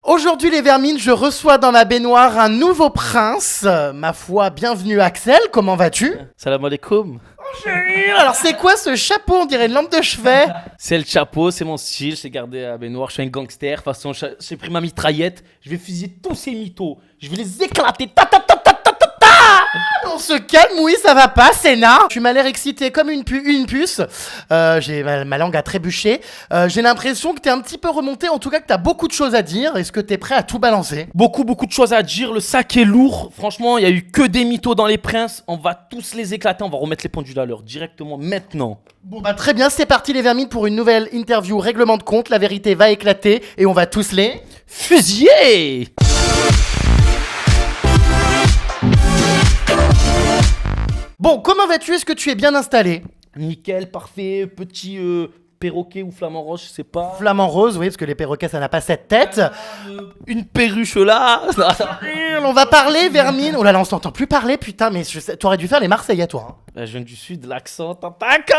Aujourd'hui les Vermines, je reçois dans ma baignoire un nouveau prince. Ma foi, bienvenue Axel, comment vas-tu? Salam alaikum. Alors c'est quoi ce chapeau? On dirait une lampe de chevet. C'est le chapeau, c'est mon style, je l'ai gardé à baignoire, je suis un gangster. De toute façon, j'ai pris ma mitraillette, je vais fusiller tous ces mythos. Je vais les éclater. Ta ta ta ta ta ta ta. On se calme, oui, ça va pas, Sénat. Tu m'as l'air excité comme une puce. J'ai ma langue à trébucher. J'ai l'impression que t'es un petit peu remonté, en tout cas que t'as beaucoup de choses à dire. Est-ce que t'es prêt à tout balancer? Beaucoup de choses à dire, le sac est lourd. Franchement, il y a eu que des mythos dans les princes. On va tous les éclater, on va remettre les pendules à l'heure directement maintenant. Bon bah très bien, c'est parti les Vermines pour une nouvelle interview règlement de compte. La vérité va éclater et on va tous les... fusiller. Bon, comment vas-tu? Est-ce que tu es bien installé? Nickel, parfait, petit perroquet ou flamant rose, je sais pas. Flamant rose, oui, parce que les perroquets, ça n'a pas cette tête. Une perruche là. On va parler, Vermine. Oh là là, on s'entend plus parler, putain, mais t'aurais dû faire les Marseillais, toi. Je viens du sud, l'accent, on attaque,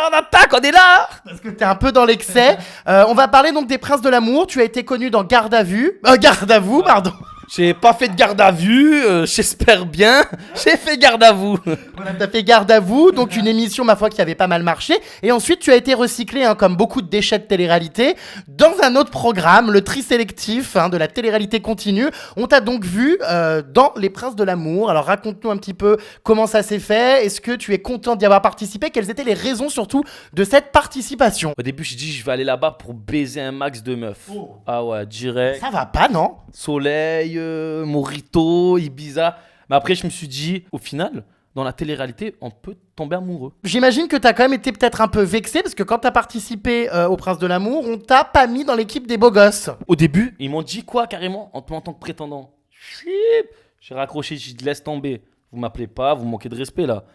on est là. Parce que t'es un peu dans l'excès. On va parler donc des Princes de l'amour. Tu as été connu dans Garde à vue. Garde à vous, pardon. J'ai pas fait de garde à vue, j'espère bien. J'ai fait garde à vous. Voilà, t'as fait Garde à vous, donc une émission, ma foi, qui avait pas mal marché. Et ensuite, tu as été recyclé, comme beaucoup de déchets de télé-réalité, dans un autre programme, le tri sélectif de la télé-réalité continue. On t'a donc vu dans Les Princes de l'amour. Alors, raconte-nous un petit peu comment ça s'est fait. Est-ce que tu es content d'y avoir participé? Quelles étaient les raisons, surtout, de cette participation? Au début, j'ai dit, je vais aller là-bas pour baiser un max de meufs. Oh. Ah ouais, direct. Ça va pas, non? Soleil, Morito, Ibiza. Mais après, je me suis dit, au final, dans la télé-réalité, on peut tomber amoureux. J'imagine que t'as quand même été peut-être un peu vexé parce que quand t'as participé au Prince de l'amour, on t'a pas mis dans l'équipe des beaux gosses. Au début, ils m'ont dit quoi carrément en tant que prétendant? J'ai raccroché, j'ai dit laisse tomber. Vous m'appelez pas, vous me manquez de respect là.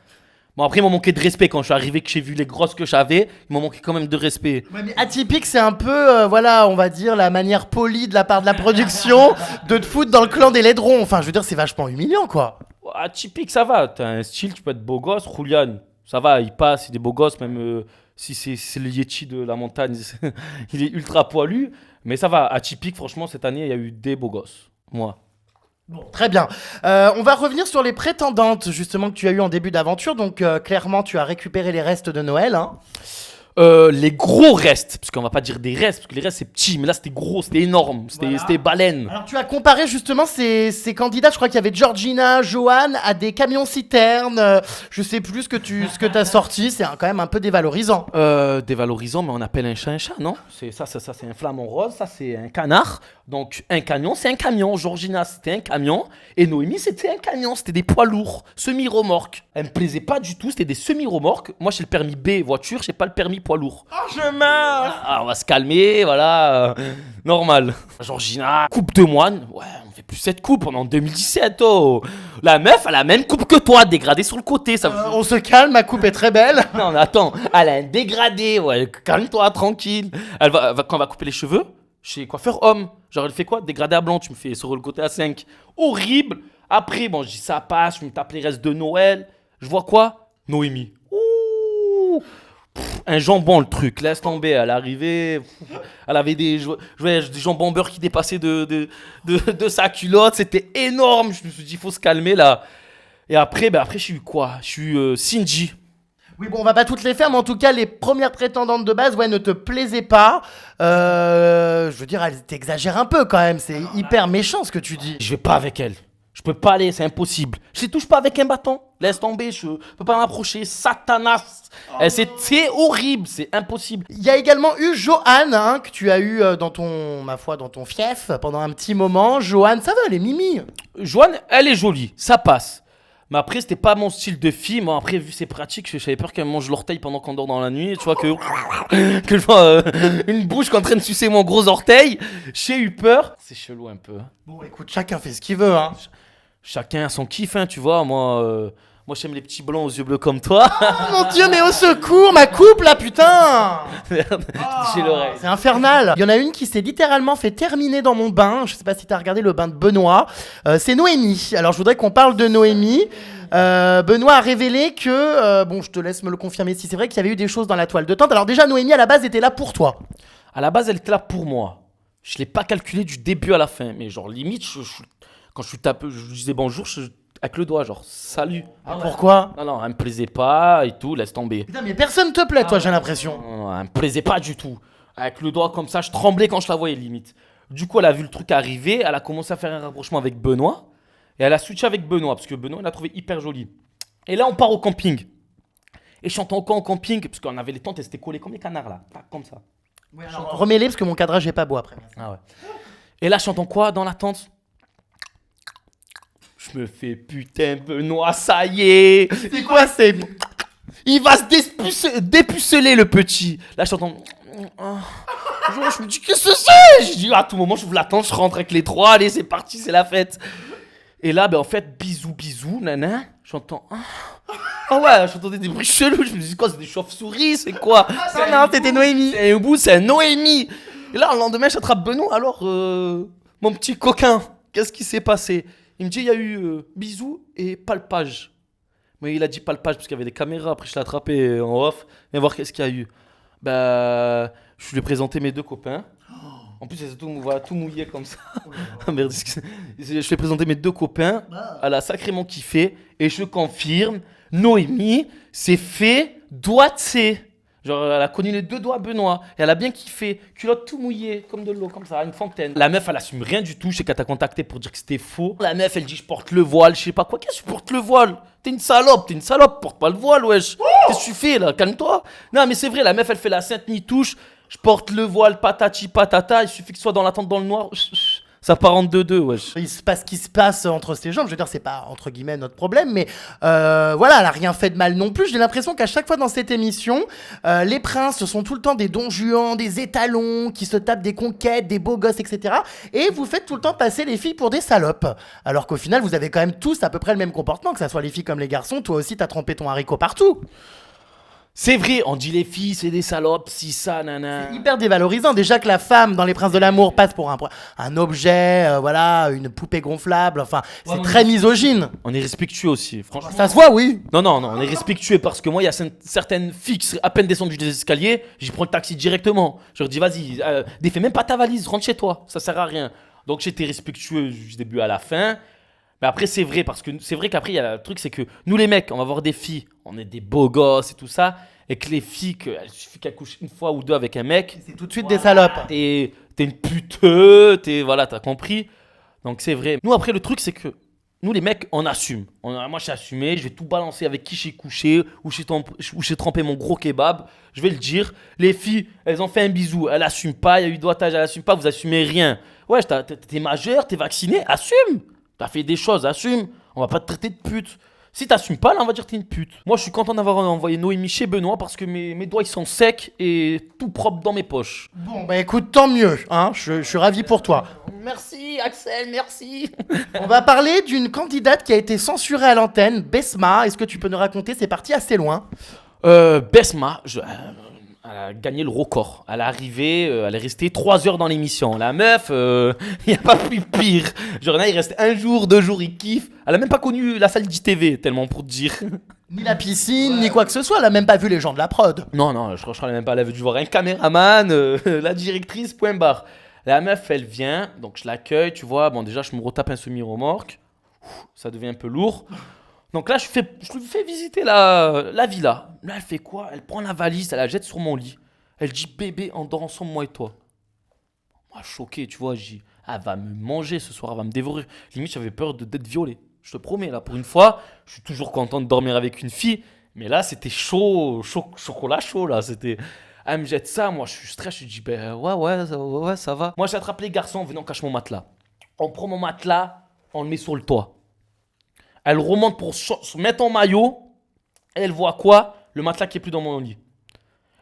Bon, après, ils m'ont manqué de respect quand je suis arrivé, que j'ai vu les grosses que j'avais. Ils m'ont manqué quand même de respect. Ouais, mais atypique, c'est un peu, voilà, on va dire, la manière polie de la part de la production de te foutre dans le clan des laidrons. Enfin, je veux dire, c'est vachement humiliant, quoi. Atypique, ça va. T'as un style, tu peux être beau gosse. Julian, ça va, il passe, il est beau gosse, même si c'est le Yeti de la montagne. Il est ultra poilu. Mais ça va, atypique, franchement, cette année, il y a eu des beaux gosses. Moi. Bon, très bien. On va revenir sur les prétendantes, justement, que tu as eues en début d'aventure. Donc, clairement, tu as récupéré les restes de Noël, Les gros restes, parce qu'on va pas dire des restes, parce que les restes c'est petit, mais là c'était gros, c'était énorme, c'était baleine. Alors tu as comparé justement ces candidats, je crois qu'il y avait Georgina, Johan, à des camions-citernes, je sais plus ce que t'as sorti, c'est quand même un peu dévalorisant. Dévalorisant, mais on appelle un chat, non? Ça c'est un flamant rose, ça c'est un canard. Donc un camion, c'est un camion. Georgina c'était un camion, et Noémie c'était un camion, c'était des poids lourds, semi-remorques. Elle me plaisait pas du tout, c'était des semi-remorques. Moi j'ai le permis B voiture, j'ai pas le permis poids lourd. Oh je meurs. Ah, on va se calmer, voilà, normal. Georgina, coupe de moine, ouais, on fait plus cette coupe, on est en 2017, oh. La meuf, elle a la même coupe que toi, dégradée sur le côté. On se calme, ma coupe est très belle. Non mais attends, elle a un dégradé, ouais, calme-toi, tranquille. Quand on va couper les cheveux, chez coiffeur homme, genre elle fait quoi? Dégradé à blanc, tu me fais sur le côté à 5. Horrible. Après, bon, je dis ça passe, je me tape les restes de Noël. Je vois quoi? Noémie. Ouh. Un jambon le truc, laisse tomber, elle arrivait, elle avait des jambons beurre qui dépassaient de sa culotte, c'était énorme, je me suis dit il faut se calmer là. Et après, je suis quoi? Je suis Shinji. Oui bon on va pas toutes les faire mais en tout cas les premières prétendantes de base ne te plaisaient pas, je veux dire elles t'exagèrent un peu quand même, c'est hyper méchant ce que tu dis. Je vais pas avec elle. Je peux pas aller, c'est impossible. Je les touche pas avec un bâton. Laisse tomber, je peux pas m'approcher. Satanas. C'est horrible, c'est impossible. Il y a également eu Johan, que tu as eu dans ton fief pendant un petit moment. Johan, ça va, elle est mimi. Joanne, elle est jolie, ça passe. Mais après, c'était pas mon style de fille. Moi, après, vu c'est pratique, j'avais peur qu'elle mange l'orteil pendant qu'on dort dans la nuit. Tu vois que je vois une bouche qui est en train de sucer mon gros orteil. J'ai eu peur. C'est chelou un peu. Bon, écoute, chacun fait ce qu'il veut, Chacun a son kiff, tu vois. Moi, j'aime les petits blancs aux yeux bleus comme toi. Oh mon Dieu, mais au secours, ma coupe là, putain. Merde, j'ai l'oreille. C'est infernal. Il y en a une qui s'est littéralement fait terminer dans mon bain. Je sais pas si t'as regardé le bain de Benoît. C'est Noémie. Alors, je voudrais qu'on parle de Noémie. Benoît a révélé que, je te laisse me le confirmer si c'est vrai qu'il y avait eu des choses dans la toile de tente. Alors déjà, Noémie, à la base, était là pour toi. À la base, elle était là pour moi. Je l'ai pas calculé du début à la fin. Mais genre, limite, quand je suis tapé, je lui disais bonjour avec le doigt, genre, salut. Ah, pourquoi? Non, elle me plaisait pas et tout, laisse tomber. Putain, mais personne te plaît, toi, j'ai l'impression. Non, elle me plaisait pas du tout. Avec le doigt comme ça, je tremblais quand je la voyais, limite. Du coup, elle a vu le truc arriver, elle a commencé à faire un rapprochement avec Benoît. Et elle a switché avec Benoît, parce que Benoît, il l'a trouvé hyper jolie. Et là, on part au camping. Et je chante encore au camping, parce qu'on avait les tentes, elles étaient collées comme les canards, là. Tac, comme ça. Remets-les parce que mon cadrage est pas beau après. Ah ouais. Et là, j'entends quoi dans la tente? Je me fais putain, Benoît, ça y est. C'est quoi, c'est. Il va se dépuceler, le petit. Là, j'entends. Je me dis, qu'est-ce que c'est? Je dis, à tout moment, je vous l'attends, je rentre avec les trois. Allez, c'est parti, c'est la fête. Et là, en fait, bisous, nana. J'entends. Ah ouais, j'entendais des bruits chelous. Je me dis, quoi, c'est des chauves-souris, c'est quoi? Non, c'était Noémie. C'est un bout, c'est un Noémie. Et là, le lendemain, j'attrape Benoît. Alors, mon petit coquin, qu'est-ce qui s'est passé? Il me dit, il y a eu bisous et palpage. Mais il a dit palpage parce qu'il y avait des caméras. Après, je l'ai attrapé en off. Viens voir qu'est-ce qu'il y a eu. Je lui ai présenté mes deux copains. En plus, c'est tout mouillé comme ça. Merde, je lui ai présenté mes deux copains. Elle a sacrément kiffé. Et je confirme, Noémie s'est fait doigter. Genre, elle a connu les deux doigts Benoît. Et elle a bien kiffé. Culotte tout mouillée, comme de l'eau, comme ça, une fontaine. La meuf, elle assume rien du tout. Je sais qu'elle t'a contacté pour dire que c'était faux. La meuf, elle dit, je porte le voile. Je sais pas quoi. Qu'est-ce que je porte le voile? T'es une salope. Porte pas le voile, wesh. Qu'est-ce que tu fais, là? Calme-toi. Non, mais c'est vrai, la meuf, elle fait la sainte ni-touche. Je porte le voile, patati patata. Il suffit que ce soit dans la tente dans le noir. Ça part en deux, wesh. Il se passe ce qui se passe entre ses jambes. Je veux dire, c'est pas entre guillemets notre problème, mais voilà, elle a rien fait de mal non plus. J'ai l'impression qu'à chaque fois dans cette émission, les princes ce sont tout le temps des Don Juan, des étalons qui se tapent des conquêtes, des beaux gosses, etc. Et vous faites tout le temps passer les filles pour des salopes. Alors qu'au final, vous avez quand même tous à peu près le même comportement, que ça soit les filles comme les garçons. Toi aussi, t'as trempé ton haricot partout. C'est vrai, on dit les filles, c'est des salopes, si ça, nana. C'est hyper dévalorisant. Déjà que la femme dans Les Princes de l'amour passe pour un objet, voilà, une poupée gonflable. Enfin, c'est très misogyne. On est respectueux aussi, franchement. Ça se voit, oui. Non, on est respectueux parce que moi, il y a certaines filles qui seraient à peine descendues des escaliers, j'y prends le taxi directement. Je leur dis, vas-y, défais même pas ta valise, rentre chez toi, ça sert à rien. Donc j'étais respectueux du début à la fin. Mais après, c'est vrai, parce que c'est vrai qu'après, il y a le truc, c'est que nous, les mecs, on va voir des filles, on est des beaux gosses et tout ça, et que les filles, il suffit qu'elles couchent une fois ou deux avec un mec. C'est tout de suite des salopes. T'es une puteux, voilà, t'as compris. Donc c'est vrai. Nous, après, le truc, c'est que nous, les mecs, on assume. Moi, j'ai assumé, je vais tout balancer avec qui j'ai couché, où j'ai trempé mon gros kebab. Je vais le dire. Les filles, elles ont fait un bisou, elles assument pas, il y a eu doigtage, elles assument pas, vous assumez rien. Ouais, t'es majeur, t'es vacciné, assume. T'as fait des choses, assume. On va pas te traiter de pute. Si t'assumes pas, là, on va dire que t'es une pute. Moi, je suis content d'avoir envoyé Noémie chez Benoît parce que mes doigts, ils sont secs et tout propre dans mes poches. Bon, bah écoute, tant mieux. Hein, je suis ravi pour toi. Merci, Axel, merci. On va parler d'une candidate qui a été censurée à l'antenne, Besma. Est-ce que tu peux nous raconter? C'est parti assez loin. Besma, elle a gagné le record. Elle est arrivée, elle est restée 3 heures dans l'émission. La meuf, il n'y a pas plus pire. Genre là, il reste 1 jour, 2 jours, il kiffe. Elle a même pas connu la salle d'ITV, tellement pour te dire. Ni la piscine, ni quoi que ce soit. Elle a même pas vu les gens de la prod. Non, je crois qu'elle a même pas. Elle avait dû voir un caméraman, la directrice, point barre. La meuf, elle vient, donc je l'accueille, tu vois. Bon, déjà, je me retape un semi-remorque. Ça devient un peu lourd. Donc là, je lui fais visiter la villa. Là, elle fait quoi? Elle prend la valise, elle la jette sur mon lit. Elle dit, bébé, on dort ensemble, moi et toi. Moi, choqué, tu vois, je dis, elle va me manger ce soir, elle va me dévorer. Limite, j'avais peur d'être violé. Je te promets, là, pour une fois, je suis toujours content de dormir avec une fille. Mais là, c'était chaud, chocolat chaud, là. Elle me jette ça, moi, je suis stressé. Je dis, ouais, ça va. Moi, j'attrape les garçons, venez, on cache mon matelas. On prend mon matelas, on le met sur le toit. Elle remonte pour se mettre en maillot. Elle voit quoi? Le matelas qui est plus dans mon lit.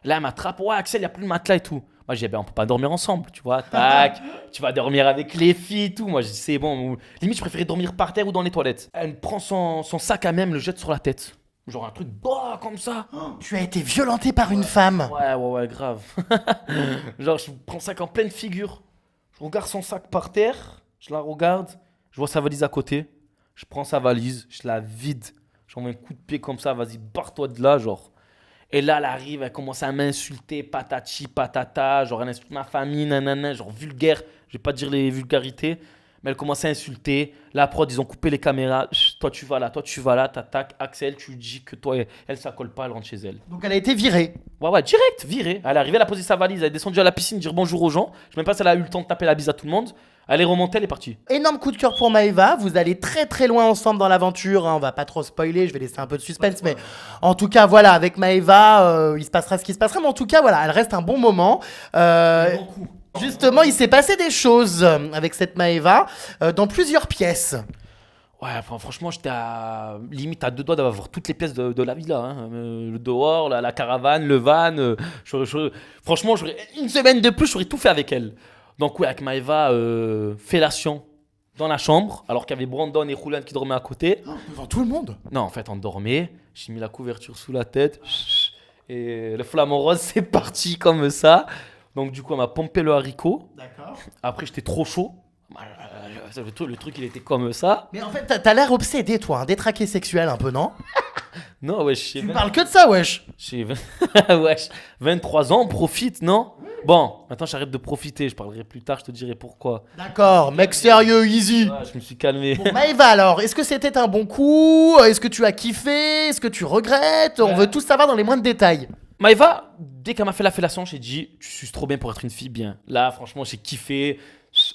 Là, elle m'attrape. Ouais, Axel, il n'y a plus de matelas et tout. Moi, je dis, on peut pas dormir ensemble, tu vois. Tac, tu vas dormir avec les filles et tout. Moi, je dis, c'est bon. Limite, je préférais dormir par terre ou dans les toilettes. Elle prend son sac à même, le jette sur la tête. Genre un truc comme ça. Tu as été violenté par une femme. Ouais, grave. Genre, je prends le sac en pleine figure. Je regarde son sac par terre. Je la regarde. Je vois sa valise à côté. Je prends sa valise, je la vide. J'envoie un coup de pied comme ça, vas-y, barre-toi de là, genre. Et là, elle arrive, elle commence à m'insulter, patati, patata, genre elle insulte ma famille, nanana, genre vulgaire. Je vais pas dire les vulgarités, mais elle commence à insulter. La prod, ils ont coupé les caméras. Chut, toi tu vas là, t'attaques. Axel, tu lui dis que toi, elle ça colle pas, elle rentre chez elle. Donc elle a été virée. Ouais, direct, virée. Elle est arrivée, elle a posé sa valise, elle est descendue à la piscine, dire bonjour aux gens. Je sais même pas si elle a eu le temps de taper la bise à tout le monde. Elle est remontée, elle est partie. Énorme coup de cœur pour Maëva, vous allez très très loin ensemble dans l'aventure, hein. On va pas trop spoiler, je vais laisser un peu de suspense, mais en tout cas voilà, avec Maëva, il se passera ce qui se passera, mais en tout cas voilà, elle reste un bon moment. Justement, il s'est passé des choses avec cette Maëva dans plusieurs pièces. Ouais, franchement, j'étais limite à 2 doigts d'avoir toutes les pièces de la villa. Hein. Le dehors, la caravane, le van. Franchement, une semaine de plus, j'aurais tout fait avec elle. Donc, ouais, avec Maëva, fellation dans la chambre, alors qu'il y avait Brandon et Julian qui dormaient à côté. Devant tout le monde. Non, en fait, on dormait. J'ai mis la couverture sous la tête. Et le flamant rose, c'est parti comme ça. Donc, du coup, on m'a pompé le haricot. D'accord. Après, j'étais trop chaud. Le truc, il était comme ça. Mais en fait, t'as l'air obsédé, toi, un détraqué sexuel un peu, non? Non, wesh. Tu parles que de ça, wesh. J'ai wesh, 23 ans, profite, non? Bon, maintenant j'arrête de profiter, je parlerai plus tard, je te dirai pourquoi. D'accord, mec sérieux, easy. Ah, je me suis calmé. Bon, Maëva alors, est-ce que c'était un bon coup? Est-ce que tu as kiffé? Est-ce que tu regrettes? On veut tout savoir dans les moindres détails. Maëva, dès qu'elle m'a fait la fellation, j'ai dit, tu suces trop bien pour être une fille bien. Là, franchement, j'ai kiffé.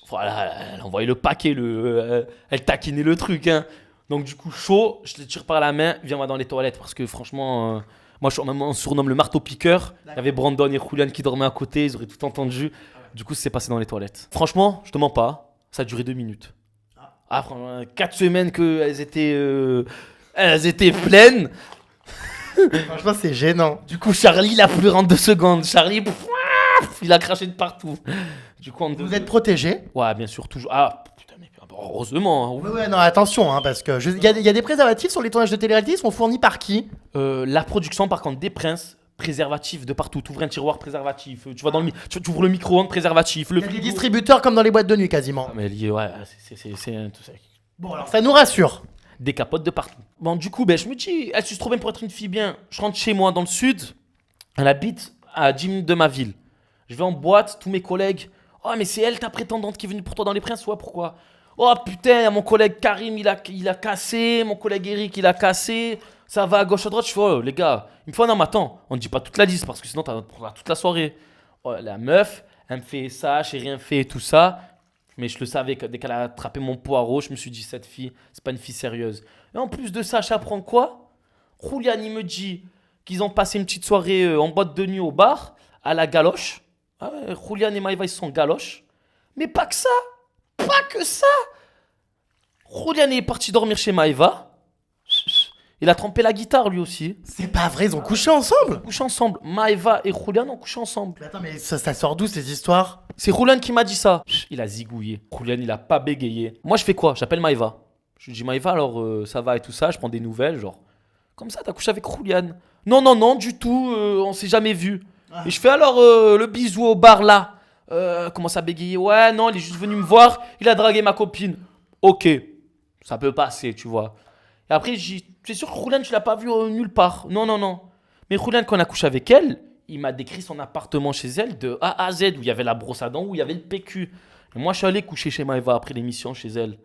Voilà, elle envoyait le paquet, elle taquinait le truc. Hein. Donc, du coup, chaud, je le tire par la main, viens-moi dans les toilettes. Parce que franchement, moi, on surnomme le marteau-piqueur. Il y avait Brandon et Julian qui dormaient à côté, ils auraient tout entendu. Du coup, c'est passé dans les toilettes. Franchement, je te mens pas, ça a duré 2 minutes. Ah, franchement, 4 semaines qu'elles étaient pleines. Franchement, c'est gênant. Du coup, Charlie, il a pleuré en 2 secondes. Charlie, il a craché de partout. Du coup, Vous êtes protégé? Ouais, bien sûr, toujours. Ah, putain, mais heureusement. Hein. Ouais, non, attention, hein, parce que il y a des préservatifs sur les tournages de télé-réalité, ils sont fournis par qui? La production, par contre, des princes, préservatifs de partout. Tu ouvres un tiroir préservatif, tu vas dans tu ouvres le micro-ondes préservatif. Il y a des distributeurs comme dans les boîtes de nuit quasiment. Ah, mais ouais, c'est tout ça. Bon, alors ça nous rassure. Des capotes de partout. Bon, du coup, je me dis, elle suce trop bien pour être une fille bien. Je rentre chez moi dans le sud. Elle habite à 10 minutes de ma ville. Je vais en boîte, tous mes collègues. Oh, mais c'est elle ta prétendante qui est venue pour toi dans les princes? Ouais, pourquoi? Oh putain, mon collègue Karim, il a cassé. Mon collègue Eric, il a cassé. Ça va à gauche, à droite. Je fais, oh, les gars, il me faut un homme, attends. On ne dit pas toute la liste parce que sinon, tu prendras toute la soirée. Oh, la meuf, elle me fait ça, j'ai rien fait et tout ça. Mais je le savais que dès qu'elle a attrapé mon poireau, je me suis dit, cette fille, c'est pas une fille sérieuse. Et en plus de ça, j'apprends quoi? Julian, il me dit qu'ils ont passé une petite soirée en boîte de nuit au bar, à la galoche. Ah ouais, Julian et Maëva, ils sont galoches. Mais pas que ça. Pas que ça. Julian est parti dormir chez Maëva. Il a trempé la guitare lui aussi. C'est pas vrai, ils ont couché ensemble? Ils ont couché ensemble. Maëva et Julian ont couché ensemble. Mais attends, mais ça sort d'où ces histoires? C'est Julian qui m'a dit ça. Il a zigouillé. Julian, il a pas bégayé. Moi, je fais quoi? J'appelle Maëva. Je lui dis, Maëva, alors ça va et tout ça. Je prends des nouvelles, genre. Comme ça, t'as couché avec Julian? Non, du tout. On s'est jamais vu. Ah. Et je fais alors le bisou au bar là. Commence à bégayer. Ouais, non, il est juste venu me voir. Il a dragué ma copine. Ok, ça peut passer, tu vois. Et après, j'ai dit, c'est sûr que Julian, tu l'as pas vu nulle part. Non. Mais Julian, quand on a couché avec elle, il m'a décrit son appartement chez elle de A à Z, où il y avait la brosse à dents, où il y avait le PQ. Et moi, je suis allé coucher chez Maëva après l'émission chez elle.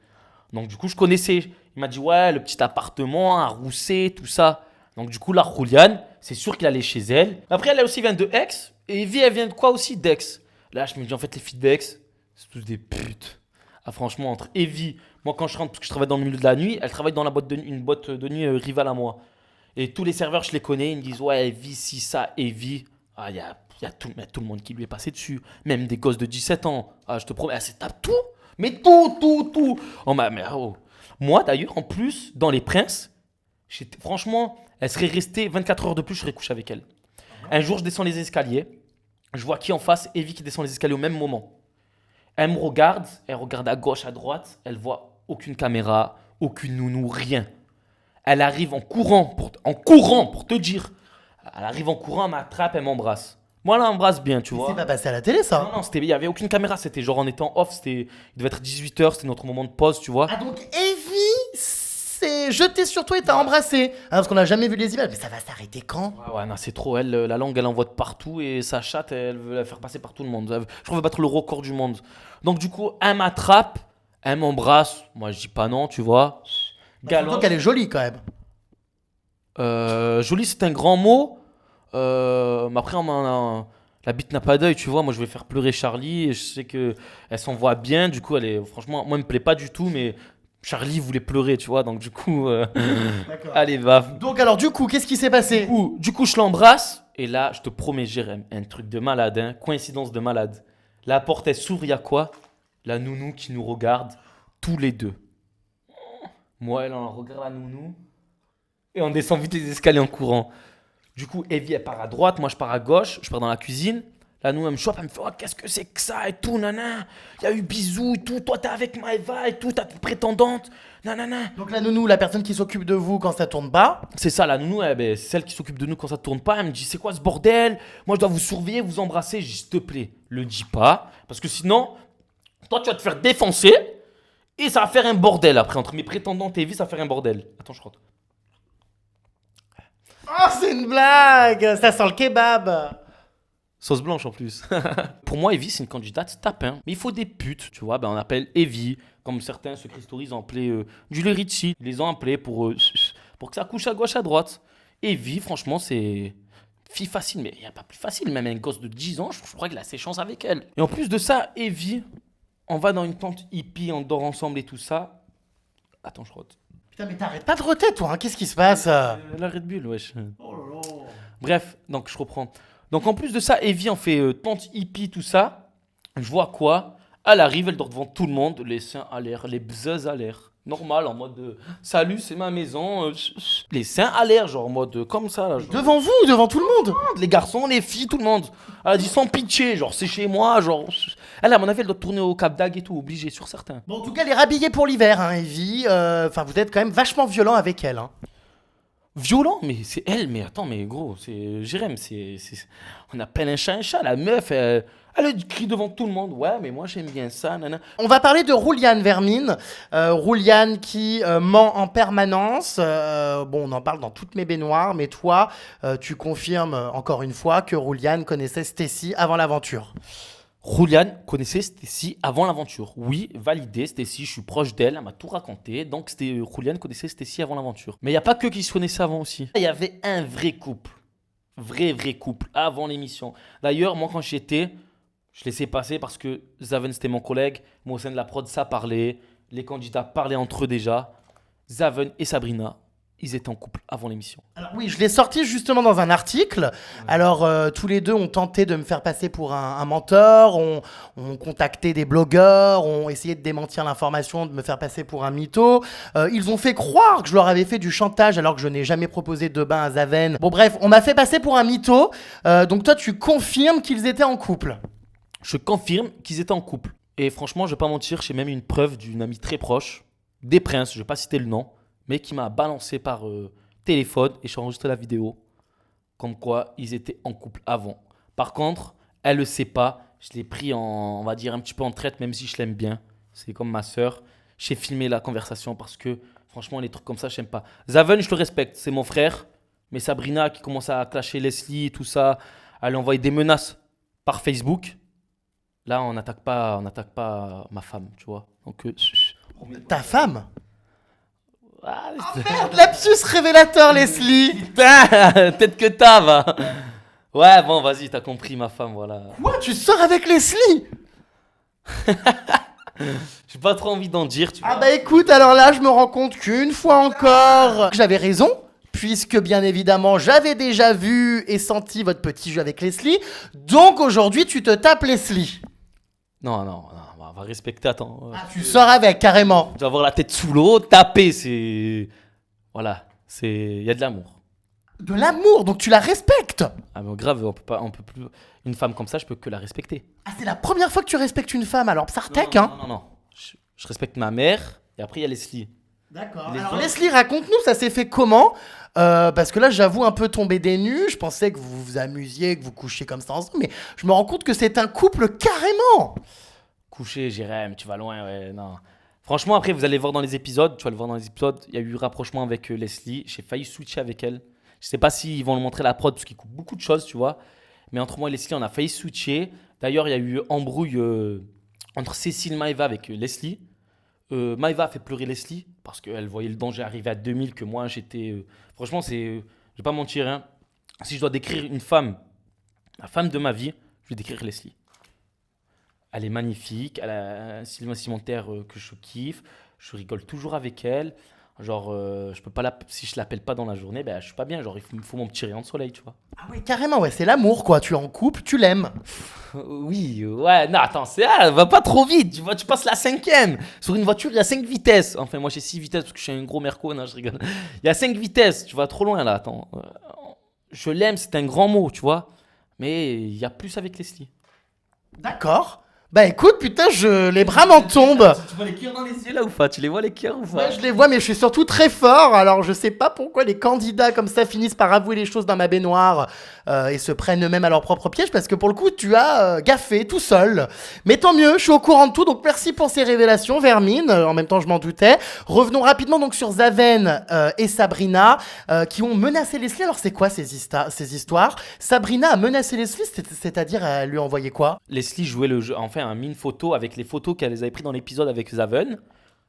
Donc, du coup, je connaissais. Il m'a dit, ouais, le petit appartement, à Rousset, tout ça. Donc, du coup, là, Julian, c'est sûr qu'il allait chez elle. Après, elle aussi vient de Aix. Et Evie, elle vient de quoi aussi? D'Aix. Là, je me dis, en fait, les filles d'Aix, c'est tous des putes. Ah, franchement, entre Evie, moi, quand je rentre, parce que je travaille dans le milieu de la nuit, elle travaille dans une boîte de nuit rivale à moi. Et tous les serveurs, je les connais, ils me disent, ouais, Evie, si ça, Evie. Ah, il y a tout le monde qui lui est passé dessus. Même des gosses de 17 ans. Ah, je te promets, elle se tape tout. Mais tout. Oh, moi, d'ailleurs, en plus, dans Les Princes, franchement, elle serait restée 24 heures de plus, je serais couché avec elle. Un jour, je descends les escaliers. Je vois qui en face? Evie qui descend les escaliers au même moment. Elle me regarde, elle regarde à gauche, à droite. Elle voit aucune caméra, aucune nounou, rien. Elle arrive en courant pour te dire. Elle arrive en courant, elle m'attrape, elle m'embrasse. Moi, elle m'embrasse bien, tu vois. C'est pas passé à la télé, ça? Non, il n'y avait aucune caméra. C'était genre en étant off. Il devait être 18h, c'était notre moment de pause, tu vois. Ah, donc Evie, c'est jeté sur toi et t'a embrassé. Parce qu'on n'a jamais vu les images. Mais ça va s'arrêter quand? Ouais, non, c'est trop. Elle, la langue, elle envoie de partout et sa chatte, elle veut la faire passer par tout le monde. Je crois qu'elle veut battre le record du monde. Donc, du coup, elle m'attrape, elle m'embrasse. Moi, je dis pas non, tu vois. Surtout qu'elle est jolie quand même. Jolie, c'est un grand mot. Mais après, la bite n'a pas d'œil, tu vois. Moi, je vais faire pleurer Charlie. Et je sais qu'elle s'envoie bien. Du coup, franchement, moi, elle me plaît pas du tout. Mais Charlie voulait pleurer, tu vois. Donc, du coup, allez, va. Donc alors du coup, qu'est-ce qui s'est passé? Du coup, je l'embrasse. Et là, je te promets, Jérém, un truc de malade. Hein, coïncidence de malade. La porte, elle s'ouvre, il y a quoi? La nounou qui nous regarde, tous les deux. Moi, elle, on regarde la nounou. Et on descend vite les escaliers en courant. Du coup, Evie, elle part à droite, moi je pars à gauche, je pars dans la cuisine. La nounou, elle me chope, elle me fait, oh, qu'est-ce que c'est que ça et tout, nanana. Il y a eu bisous et tout, toi t'es avec Maëva et tout, t'as toute prétendante, nanana. Donc la nounou, la personne qui s'occupe de vous quand ça tourne pas. C'est ça, la nounou, c'est celle qui s'occupe de nous quand ça tourne pas. Elle me dit, c'est quoi ce bordel? Moi je dois vous surveiller, vous embrasser. Je dis, s'il te plaît, le dis pas. Parce que sinon, toi tu vas te faire défoncer et ça va faire un bordel après. Entre mes prétendantes et Evie, ça va faire un bordel. Attends, je rentre. Oh, c'est une blague. Ça sent le kebab. Sauce blanche en plus. Pour moi, Evie, c'est une candidate tapin. Mais il faut des putes, tu vois. Ben, on appelle Evie, comme certains se christorisent, ont appelé Julie Ritchie. Ils les ont appelés pour que ça couche à gauche, à droite. Evie, franchement, c'est fille facile. Mais il n'y a pas plus facile. Même un gosse de 10 ans, je crois qu'il a ses chances avec elle. Et en plus de ça, Evie, on va dans une tente hippie, on dort ensemble et tout ça. Attends, je rote. Putain, mais t'arrêtes pas de roter, toi, hein. Qu'est-ce qui se passe? La Red Bull, wesh. Oh là là. Bref, donc je reprends. Donc en plus de ça, Evie en fait tente hippie, tout ça. Je vois quoi? Elle arrive, elle dort devant tout le monde, les seins à l'air, les bzeuses à l'air. Normal, en mode salut, c'est ma maison. Les seins à l'air, genre en mode comme ça. Là, genre. Devant vous, devant tout le monde? Les garçons, les filles, tout le monde. Elle a dit sans pitié, genre c'est chez moi, genre. Elle, à mon avis, elle doit tourner au Cap d'Agde et tout, obligé sur certains. Bon, en tout cas, elle est rhabillée pour l'hiver, hein, Evie. Enfin, vous êtes quand même vachement violent avec elle, hein. Violent, mais c'est elle, mais attends, mais gros, c'est Jérém, on appelle un chat, la meuf, elle crie devant tout le monde, ouais, mais moi j'aime bien ça, nana. On va parler de Rouliane Vermine. Rouliane qui ment en permanence. Bon, on en parle dans toutes mes baignoires, mais toi, tu confirmes encore une fois que Rouliane connaissait Stécie avant l'aventure. Rouliane connaissait Stécie avant l'aventure. Oui, validé, Stécie, je suis proche d'elle, elle m'a tout raconté. Donc Rouliane connaissait Stécie avant l'aventure. Mais il n'y a pas que qui se connaissaient avant aussi. Il y avait un vrai couple. Vrai couple avant l'émission. D'ailleurs, moi quand j'y étais, je laissais passer parce que Zaven c'était mon collègue. Moi au sein de la prod, ça parlait. Les candidats parlaient entre eux déjà. Zaven et Sabrina, ils étaient en couple avant l'émission. Alors oui, je l'ai sorti justement dans un article. Alors tous les deux ont tenté de me faire passer pour un menteur, ont contacté des blogueurs, ont essayé de démentir l'information, de me faire passer pour un mytho. Ils ont fait croire que je leur avais fait du chantage alors que je n'ai jamais proposé de bain à Zaven. Bon bref, on m'a fait passer pour un mytho. Donc toi, tu confirmes qu'ils étaient en couple? Je confirme qu'ils étaient en couple. Et franchement, je vais pas mentir, j'ai même une preuve d'une amie très proche, des Princes, je vais pas citer le nom, mais qui m'a balancé par téléphone et j'ai enregistré la vidéo comme quoi ils étaient en couple avant. Par contre, elle le sait pas. Je l'ai pris on va dire un petit peu en traite, même si je l'aime bien. C'est comme ma sœur. J'ai filmé la conversation parce que franchement, les trucs comme ça, j'aime pas. Zaven, je le respecte, c'est mon frère. Mais Sabrina qui commence à clasher Leslie et tout ça, elle envoie des menaces par Facebook. Là, on n'attaque pas ma femme, tu vois. Donc, Ta femme? Ah, Oh merde, lapsus révélateur, Leslie. putain, peut-être que t'as, va. Ouais, bon, vas-y, t'as compris ma femme, voilà. Quoi, tu sors avec Leslie? J'ai pas trop envie d'en dire, tu vois. Ah bah écoute, alors là, je me rends compte qu'une fois encore, j'avais raison. Puisque bien évidemment, j'avais déjà vu et senti votre petit jeu avec Leslie. Donc aujourd'hui, tu te tapes Leslie. Non, on va respecter, attends. Ah, tu sors avec, carrément. Tu vas avoir la tête sous l'eau, taper, c'est... Voilà, il y a de l'amour. De l'amour, donc tu la respectes. Ah mais grave, on peut plus... Une femme comme ça, je peux que la respecter. Ah, c'est la première fois que tu respectes une femme, alors Psartek, non, hein. Non. Je respecte ma mère, et après il y a Leslie. D'accord. Les Alors autres- Leslie, raconte-nous, ça s'est fait comment? Parce que là, j'avoue un peu tomber des nues. Je pensais que vous vous amusiez, que vous couchiez comme ça ensemble, mais je me rends compte que c'est un couple carrément. Coucher, Jérém, tu vas loin, ouais, non. Franchement, après, vous allez voir dans les épisodes, tu vas le voir dans les épisodes, il y a eu rapprochement avec Leslie. J'ai failli switcher avec elle. Je sais pas s'ils vont le montrer à la prod parce qu'ils coupent beaucoup de choses, tu vois. Mais entre moi et Leslie, on a failli switcher. D'ailleurs, il y a eu embrouille entre Cécile et Maëva avec Leslie. Maëva a fait pleurer Leslie parce qu'elle voyait le danger arriver à 2000, que moi j'étais. Franchement, je vais pas mentir, hein. Si je dois décrire une femme, la femme de ma vie, je vais décrire Leslie. Elle est magnifique, elle a un style vestimentaire que je kiffe, je rigole toujours avec elle. Genre, je peux pas si je l'appelle pas dans la journée, ben je suis pas bien. Genre, il me faut mon petit rayon de soleil, tu vois. Ah ouais, carrément, ouais, c'est l'amour, quoi. Tu es en couple, tu l'aimes. Oui, ouais, non, attends, va pas trop vite. Tu vois, tu passes la cinquième. Sur une voiture, il y a 5 vitesses. Enfin, moi j'ai 6 vitesses parce que je suis un gros merco, non, je rigole. Il y a 5 vitesses, tu vas trop loin là, attends. Je l'aime, c'est un grand mot, tu vois. Mais il y a plus avec Leslie. D'accord. Bah écoute, putain, les bras m'en tombent. Tu vois les cœurs dans les yeux là ou pas? Tu les vois les cœurs ou pas? Ouais, je les vois, mais je suis surtout très fort. Alors, je sais pas pourquoi les candidats comme ça finissent par avouer les choses dans ma baignoire et se prennent eux-mêmes à leur propre piège, parce que pour le coup, tu as gaffé tout seul. Mais tant mieux, je suis au courant de tout, donc merci pour ces révélations, Vermine. En même temps, je m'en doutais. Revenons rapidement donc sur Zaven et Sabrina qui ont menacé Leslie. Alors, c'est quoi ces histoires? Sabrina a menacé Leslie, c'est-à-dire elle lui a envoyé quoi? Leslie jouait le jeu, enfin a mis une photo avec les photos qu'elle avait prises dans l'épisode avec Zaven,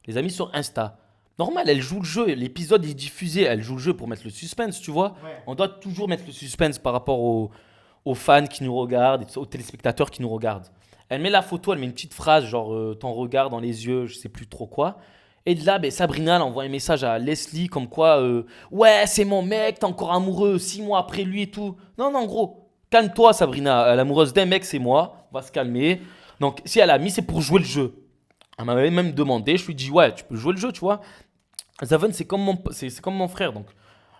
les a mis sur Insta. Normal, elle joue le jeu, l'épisode est diffusé, elle joue le jeu pour mettre le suspense, tu vois. Ouais. On doit toujours mettre le suspense par rapport aux fans qui nous regardent, et aux téléspectateurs qui nous regardent. Elle met la photo, elle met une petite phrase genre ton regard dans les yeux, je sais plus trop quoi. Et de là, Sabrina elle envoie un message à Leslie comme quoi ouais, c'est mon mec, t'es encore amoureux 6 mois après lui et tout. Non, non, gros, calme-toi Sabrina, l'amoureuse d'un mec c'est moi, on va se calmer. Donc si elle a mis, c'est pour jouer le jeu. Elle m'avait même demandé, je lui dis ouais, tu peux jouer le jeu, tu vois. Zaven c'est comme mon frère donc.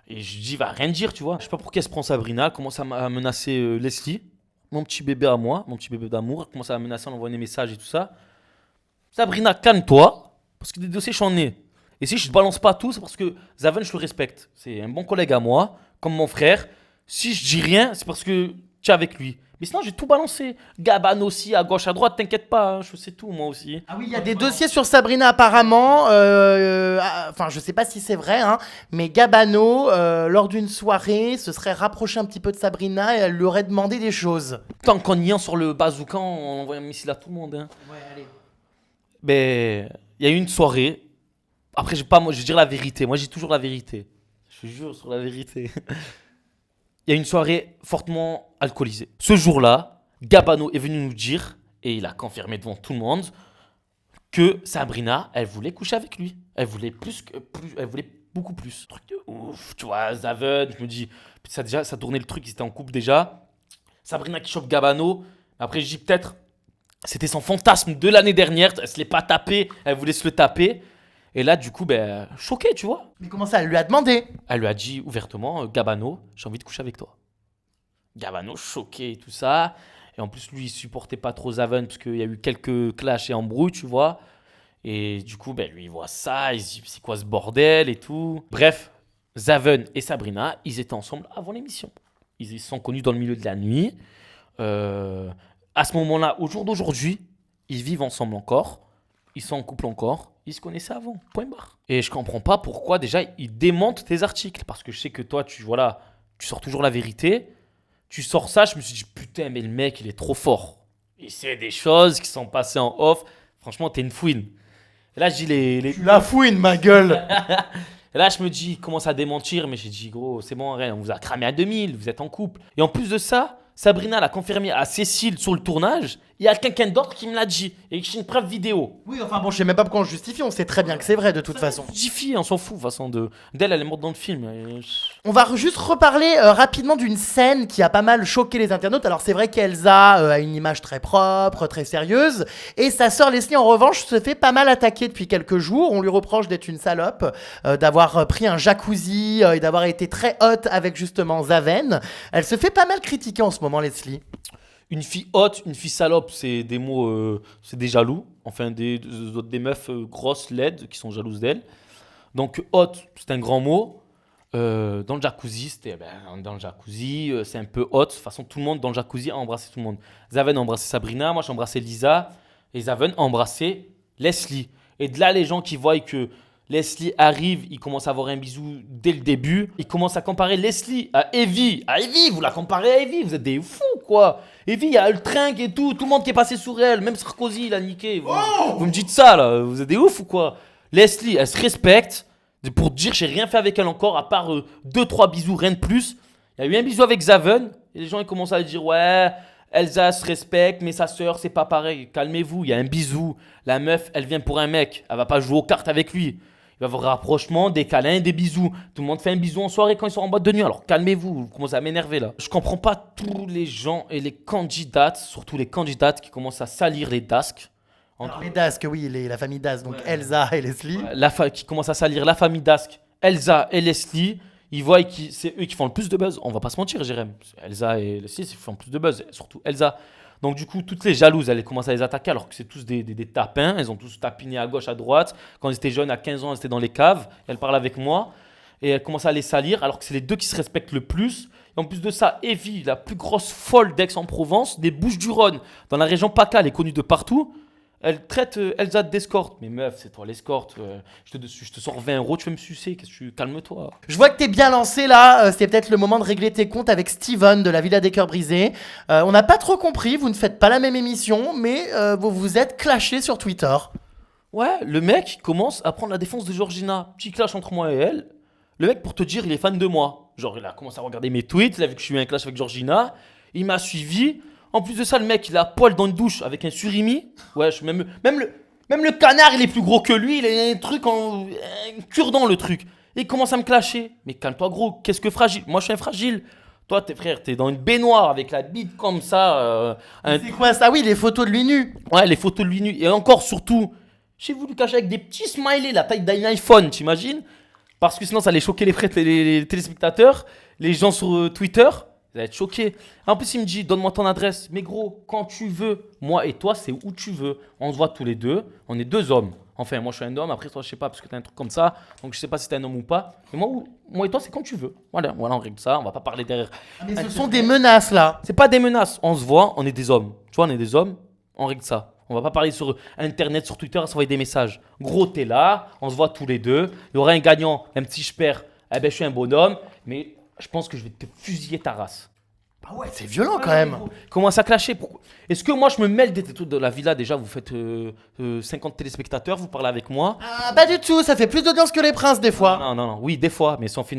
Et je dis va rien dire, tu vois. Je sais pas pour qui elle se prend Sabrina, elle commence à menacer Leslie, mon petit bébé à moi, mon petit bébé d'amour, elle commence à menacer, on envoie des messages et tout ça. Sabrina, calme-toi, parce que des dossiers j'en ai. Et si je te balance pas tout, c'est parce que Zaven je le respecte. C'est un bon collègue à moi, comme mon frère. Si je dis rien, c'est parce que tu es avec lui. Mais sinon, j'ai tout balancé. Gabane aussi, à gauche, à droite, t'inquiète pas, hein, je sais tout, moi aussi. Ah oui, il y a des dossiers sur Sabrina apparemment. Enfin, je sais pas si c'est vrai, hein, mais Gabano, lors d'une soirée, se serait rapproché un petit peu de Sabrina et elle lui aurait demandé des choses. Tant qu'on y est sur le bazooka, on envoie un missile à tout le monde. Hein. Ouais, allez. Il y a eu une soirée. Après, je vais dire la vérité. Moi, j'ai toujours la vérité. Je jure sur la vérité. Il y a une soirée fortement alcoolisée. Ce jour-là, Gabano est venu nous dire, et il a confirmé devant tout le monde, que Sabrina, elle voulait coucher avec lui. Elle voulait elle voulait beaucoup plus. Truc de ouf, tu vois, Zaven, je me dis, ça tournait le truc, ils étaient en couple déjà. Sabrina qui chope Gabano. Après, je dis peut-être, c'était son fantasme de l'année dernière, elle se l'est pas tapé, elle voulait se le taper. Et là, du coup, choqué, tu vois. Mais comment ça, elle lui a demandé? Elle lui a dit ouvertement, Gabano, j'ai envie de coucher avec toi. Gabano, choqué et tout ça. Et en plus, lui, il supportait pas trop Zaven parce qu'il y a eu quelques clashs et embrouilles, tu vois. Et du coup, lui, il voit ça, il se dit, c'est quoi ce bordel et tout. Bref, Zaven et Sabrina, ils étaient ensemble avant l'émission. Ils se sont connus dans le milieu de la nuit. À ce moment-là, au jour d'aujourd'hui, ils vivent ensemble encore. Ils sont en couple encore. Ils se connaissaient avant. Point barre. Et je comprends pas pourquoi déjà ils démentent tes articles. Parce que je sais que toi, tu sors toujours la vérité. Tu sors ça, je me suis dit putain, mais le mec, il est trop fort. Il sait des choses qui sont passées en off. Franchement, t'es une fouine. Et là, je dis Tu la fouine, ma gueule. Et là, je me dis, il commence à démentir. Mais j'ai dit, gros, c'est bon, rien. On vous a cramé à 2000. Vous êtes en couple. Et en plus de ça, Sabrina l'a confirmé à Cécile sur le tournage. Il y a quelqu'un d'autre qui me l'a dit. Et j'ai une preuve vidéo. Oui, enfin bon, je sais même pas pourquoi on justifie. On sait très bien que c'est vrai de toute façon. On justifie, on s'en fout. De toute façon, d'elle, elle est morte dans le film. On va juste reparler rapidement d'une scène qui a pas mal choqué les internautes. Alors c'est vrai qu'Elsa a une image très propre, très sérieuse. Et sa sœur Leslie, en revanche, se fait pas mal attaquer depuis quelques jours. On lui reproche d'être une salope, d'avoir pris un jacuzzi et d'avoir été très hot avec justement Zaven. Elle se fait pas mal critiquer en ce moment, Leslie. Une fille haute, une fille salope, c'est des mots, c'est des jaloux. Enfin, des meufs grosses, laides, qui sont jalouses d'elle. Donc, haute, c'est un grand mot. Dans le jacuzzi, c'est un peu hot. De toute façon, tout le monde dans le jacuzzi a embrassé tout le monde. Zaven a embrassé Sabrina, moi j'ai embrassé Lisa. Et Zaven a embrassé Leslie. Et de là, les gens qui voient que Leslie arrive, il commence à avoir un bisou dès le début. Il commence à comparer Leslie à Evie. À Evie, vous la comparez à Evie, vous êtes des fous quoi. Evie, il y a le trinque et tout le monde qui est passé sur elle. Même Sarkozy, il a niqué. Vous me dites ça là, vous êtes des ouf ou quoi. Leslie, elle se respecte. Pour te dire, j'ai rien fait avec elle encore, à part 2-3 bisous, rien de plus. Il y a eu un bisou avec Zaven. Et les gens ils commencent à dire, ouais, Elsa se respecte, mais sa sœur, c'est pas pareil. Calmez-vous, il y a un bisou. La meuf, elle vient pour un mec. Elle va pas jouer aux cartes avec lui. Il va y avoir un rapprochement, des câlins, des bisous. Tout le monde fait un bisou en soirée quand ils sont en boîte de nuit. Alors calmez-vous, vous commencez à m'énerver là. Je comprends pas tous les gens et les candidates, surtout les candidates qui commencent à salir les dasques. Alors, les Dasques, oui, la famille Dasque, donc Elsa et Leslie. Qui commence à salir la famille Dasque, Elsa et Leslie. Ils voient que c'est eux qui font le plus de buzz. On va pas se mentir, Jérém. Elsa et Leslie, ils font le plus de buzz. Surtout Elsa. Donc du coup, toutes les jalouses, elles commencent à les attaquer alors que c'est tous des tapins. Elles ont tous tapiné à gauche, à droite. Quand ils étaient jeunes, à 15 ans, elles étaient dans les caves. Elles parlent avec moi. Et elles commencent à les salir alors que c'est les deux qui se respectent le plus. Et en plus de ça, Evie, la plus grosse folle d'Aix-en-Provence, des Bouches-du-Rhône, dans la région PACA, elle est connue de partout. Elle traite Elsa d'escorte. Mais meuf, c'est toi l'escorte. Je te sors 20 euros, tu veux me sucer. Calme-toi. Je vois que t'es bien lancé là. C'est peut-être le moment de régler tes comptes avec Steven de la Villa des Cœurs Brisés. On n'a pas trop compris. Vous ne faites pas la même émission, mais vous vous êtes clashés sur Twitter. Ouais, le mec commence à prendre la défense de Georgina. Petit clash entre moi et elle. Le mec, pour te dire, il est fan de moi. Genre, il a commencé à regarder mes tweets. Il a vu que je suis eu un clash avec Georgina. Il m'a suivi. En plus de ça, le mec, il a poil dans une douche avec un surimi. Ouais, même le canard, il est plus gros que lui. Il a un truc un cure-dent, le truc. Et il commence à me clasher. Mais calme-toi, gros. Qu'est-ce que fragile? Moi, je suis un fragile. Toi, t'es dans une baignoire avec la bite comme ça. C'est quoi ça? Oui, les photos de lui nu. Ouais, les photos de lui nu. Et encore, surtout, j'ai voulu cacher avec des petits smileys, la taille d'un iPhone, t'imagines? Parce que sinon, ça allait choquer les téléspectateurs, les gens sur Twitter. Vous allez être choqués. En plus, il me dit, donne-moi ton adresse. Mais gros, quand tu veux, moi et toi, c'est où tu veux. On se voit tous les deux. On est deux hommes. Enfin, moi, je suis un homme. Après, toi, je sais pas, parce que t'as un truc comme ça. Donc, je sais pas si t'es un homme ou pas. Mais moi et toi, c'est quand tu veux. Voilà, on règle ça. On va pas parler derrière. Mais ce sont des menaces, là. C'est pas des menaces. On se voit, on est des hommes. Tu vois, on est des hommes. On règle ça. On va pas parler sur Internet, sur Twitter, à s'envoyer des messages. Gros, t'es là. On se voit tous les deux. Il y aura un gagnant. Même si je perds, eh ben, je suis un bonhomme. Mais je pense que je vais te fusiller ta race. Ah ouais, c'est violent quand même. Comment ça clasher? Pourquoi? Est-ce que moi je me mêle des trucs de la villa? Déjà, vous faites 50 téléspectateurs, vous parlez avec moi. Ah, pas du tout, ça fait plus d'audience que les princes des fois. Non, oui, des fois, mais si on fait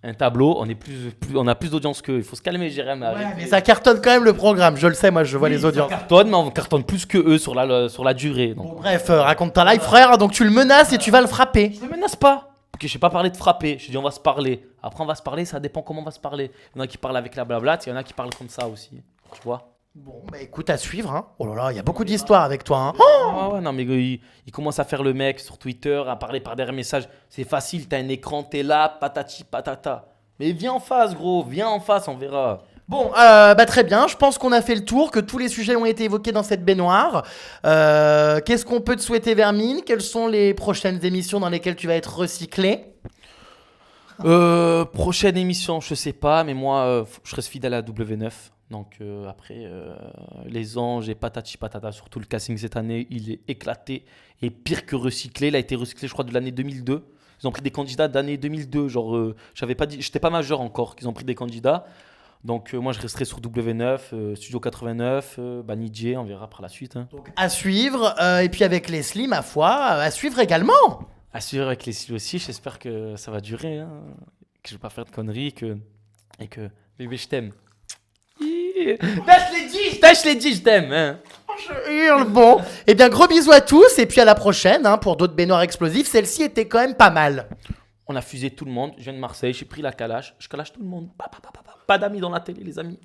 un tableau, on a plus d'audience qu'eux. Il faut se calmer, Jérém. Ouais, mais ça cartonne quand même le programme, je le sais, moi je vois les audiences. Ça cartonne, mais on cartonne plus que eux sur la durée. Donc. Bon, bref, raconte ta life, frère, donc tu le menaces et tu vas le frapper. Je le menace pas. Ok, je n'ai pas parlé de frapper. Je dis on va se parler. Après, on va se parler, ça dépend comment on va se parler. Il y en a qui parlent avec la blablate, il y en a qui parlent comme ça aussi. Tu vois? Bon, bah écoute, à suivre. Hein. Oh là là, il y a beaucoup d'histoires avec toi. Hein. Ouais, non, mais il commence à faire le mec sur Twitter, à parler par derrière messages. C'est facile, t'as un écran, t'es là, patati patata. Mais viens en face, gros, viens en face, on verra. Bon, bah très bien, je pense qu'on a fait le tour, que tous les sujets ont été évoqués dans cette baignoire. Qu'est-ce qu'on peut te souhaiter, Vermine? Quelles sont les prochaines émissions dans lesquelles tu vas être recyclé? Prochaine émission, je sais pas, mais moi, je reste fidèle à W9. Donc après, les anges et patati patata, surtout le casting cette année, il est éclaté et pire que recyclé. Il a été recyclé, je crois, de l'année 2002. Ils ont pris des candidats d'année 2002, genre, j'étais pas majeur encore, qu'ils ont pris des candidats. Donc moi je resterai sur W9, Studio 89, Banijé, on verra par la suite. Hein. Donc à suivre, et puis avec Leslie, ma foi, à suivre également. À suivre avec Leslie aussi, j'espère que ça va durer, hein, que je vais pas faire de conneries, et que bébé je t'aime. Je l'ai dit, je t'aime. Hein. Je hurle, bon. Eh bien gros bisous à tous, et puis à la prochaine hein, pour d'autres baignoires explosives. Celle-ci était quand même pas mal. On a fusé tout le monde, je viens de Marseille, j'ai pris la calache, je calache tout le monde. Pas d'amis dans la télé, les amis.